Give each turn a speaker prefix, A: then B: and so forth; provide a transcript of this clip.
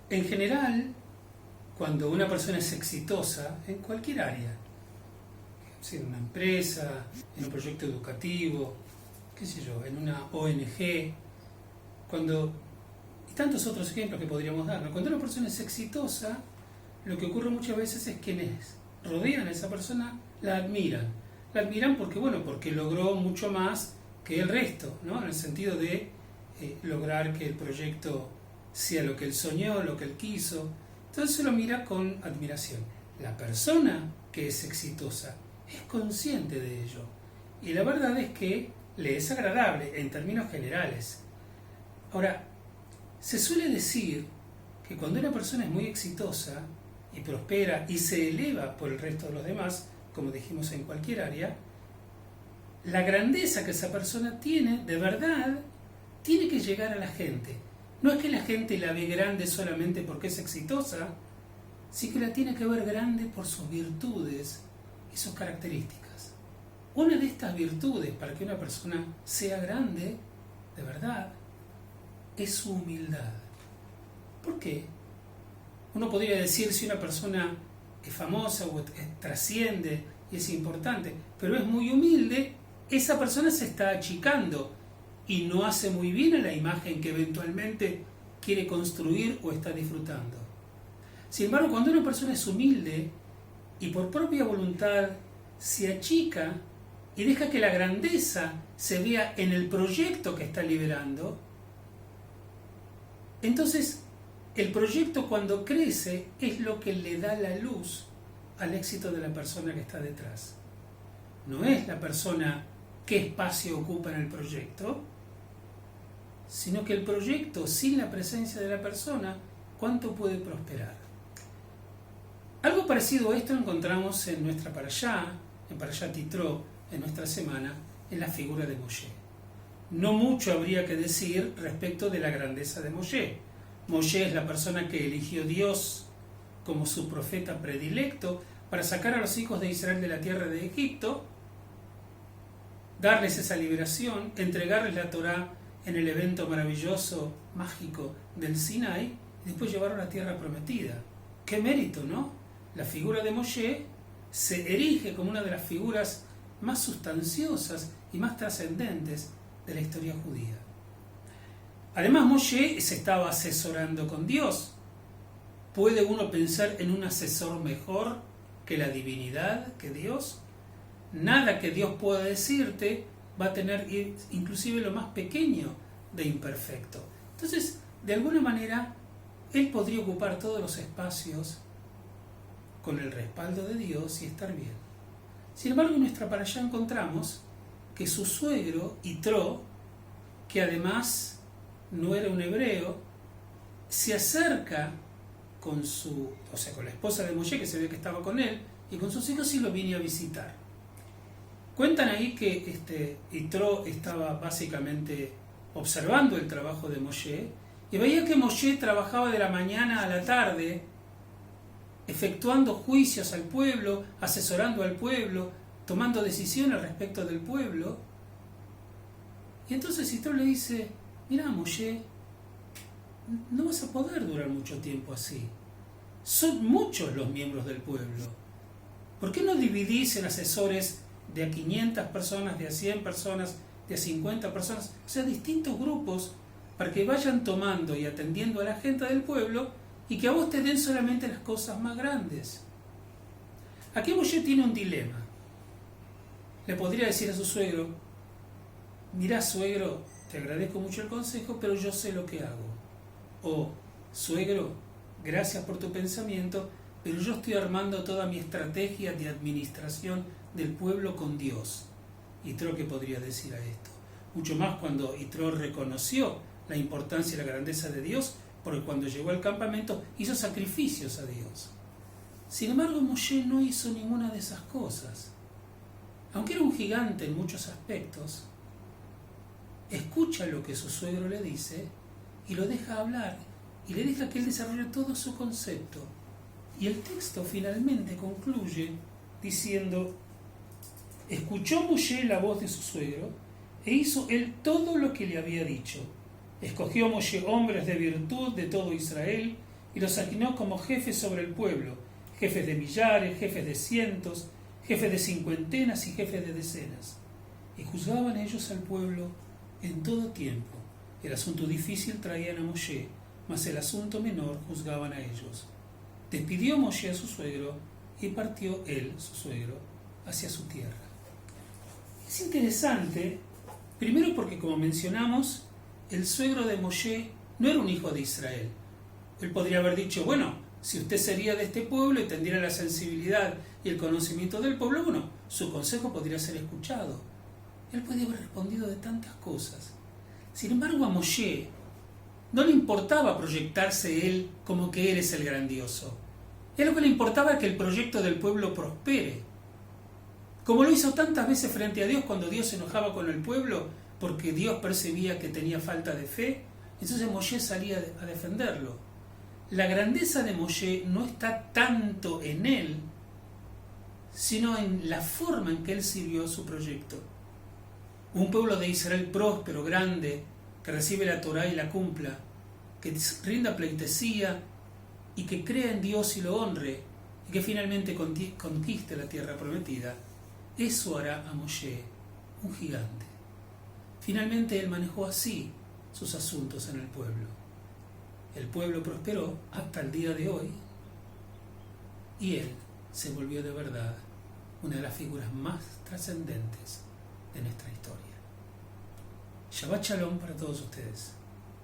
A: En general, cuando una persona es exitosa en cualquier área, en una empresa, en un proyecto educativo, qué sé yo, en una ONG, y tantos otros ejemplos que podríamos dar, ¿no? Cuando una persona es exitosa, lo que ocurre muchas veces es que quienes rodean a esa persona la admiran. La admiran porque logró mucho más que el resto, ¿no? En el sentido de lograr que el proyecto sea lo que él soñó, lo que él quiso. Entonces se lo mira con admiración. La persona que es exitosa es consciente de ello. Y la verdad es que le es agradable en términos generales. Ahora, se suele decir que cuando una persona es muy exitosa y prospera y se eleva por el resto de los demás, como dijimos en cualquier área, la grandeza que esa persona tiene, de verdad, tiene que llegar a la gente. No es que la gente la ve grande solamente porque es exitosa, sí que la tiene que ver grande por sus virtudes y sus características. Una de estas virtudes para que una persona sea grande, de verdad, es su humildad. ¿Por qué? Uno podría decir si una persona es famosa o trasciende y es importante, pero es muy humilde, esa persona se está achicando y no hace muy bien a la imagen que eventualmente quiere construir o está disfrutando. Sin embargo, cuando una persona es humilde y por propia voluntad se achica y deja que la grandeza se vea en el proyecto que está liberando, entonces el proyecto cuando crece es lo que le da la luz al éxito de la persona que está detrás. No es la persona qué espacio ocupa en el proyecto, sino que el proyecto sin la presencia de la persona, ¿cuánto puede prosperar? Algo parecido a esto encontramos en nuestra parashá, en Parashat Yitro, en nuestra semana, en la figura de Moshe. No mucho habría que decir respecto de la grandeza de Moshe. Moshe es la persona que eligió Dios como su profeta predilecto para sacar a los hijos de Israel de la tierra de Egipto, darles esa liberación, entregarles la Torá en el evento maravilloso, mágico del Sinai, y después llevarlo a la tierra prometida. ¡Qué mérito!, ¿no? La figura de Moshe se erige como una de las figuras más sustanciosas y más trascendentes de la historia judía. Además, Moshe se estaba asesorando con Dios. ¿Puede uno pensar en un asesor mejor que la divinidad, que Dios? Nada que Dios pueda decirte va a tener inclusive lo más pequeño de imperfecto. Entonces, de alguna manera, él podría ocupar todos los espacios con el respaldo de Dios y estar bien. Sin embargo, en nuestra parashá encontramos que su suegro, Yitro, que además no era un hebreo, se acerca con la esposa de Moshe, que se ve que estaba con él, y con sus hijos, y lo vine a visitar. Cuentan ahí que Yitro estaba básicamente observando el trabajo de Moshe, y veía que Moshe trabajaba de la mañana a la tarde, efectuando juicios al pueblo, asesorando al pueblo, tomando decisiones respecto del pueblo. Y entonces Yitro le dice: mira, Moshe, no vas a poder durar mucho tiempo así. Son muchos los miembros del pueblo. ¿Por qué no dividís en asesores de a 500 personas, de a 100 personas, de a 50 personas? O sea, distintos grupos para que vayan tomando y atendiendo a la gente del pueblo y que a vos te den solamente las cosas más grandes. Aquí Moshe tiene un dilema. Le podría decir a su suegro: mirá, suegro, te agradezco mucho el consejo, pero yo sé lo que hago. O, suegro, gracias por tu pensamiento, pero yo estoy armando toda mi estrategia de administración del pueblo con Dios. Yitro, ¿qué podría decir a esto? Mucho más cuando Yitro reconoció la importancia y la grandeza de Dios, porque cuando llegó al campamento hizo sacrificios a Dios. Sin embargo, Moshe no hizo ninguna de esas cosas. Aunque era un gigante en muchos aspectos, escucha lo que su suegro le dice y lo deja hablar y le deja que él desarrolle todo su concepto. Y el texto finalmente concluye diciendo: escuchó Moshe la voz de su suegro e hizo él todo lo que le había dicho. Escogió Moshe hombres de virtud de todo Israel y los asignó como jefes sobre el pueblo, jefes de millares, jefes de cientos, jefes de cincuentenas y jefes de decenas. Y juzgaban ellos al pueblo en todo tiempo. El asunto difícil traían a Moshe, mas el asunto menor juzgaban a ellos. Despidió Moshe a su suegro y partió él, su suegro, hacia su tierra. Es interesante, primero porque, como mencionamos, el suegro de Moshe no era un hijo de Israel. Él podría haber dicho, bueno, si usted sería de este pueblo y tendría la sensibilidad y el conocimiento del pueblo, bueno, su consejo podría ser escuchado. Él podría haber respondido de tantas cosas. Sin embargo, a Moshe no le importaba proyectarse él como que él es el grandioso. A él lo que le importaba es que el proyecto del pueblo prospere. Como lo hizo tantas veces frente a Dios cuando Dios se enojaba con el pueblo porque Dios percibía que tenía falta de fe, entonces Moshe salía a defenderlo. La grandeza de Moshe no está tanto en él, sino en la forma en que él sirvió a su proyecto. Un pueblo de Israel próspero, grande, que recibe la Torá y la cumpla, que rinda pleitesía y que crea en Dios y lo honre, y que finalmente conquiste la tierra prometida. Eso hará a Moshe un gigante. Finalmente él manejó así sus asuntos en el pueblo. El pueblo prosperó hasta el día de hoy y él se volvió de verdad una de las figuras más trascendentes de nuestra historia. Shabbat Shalom para todos ustedes.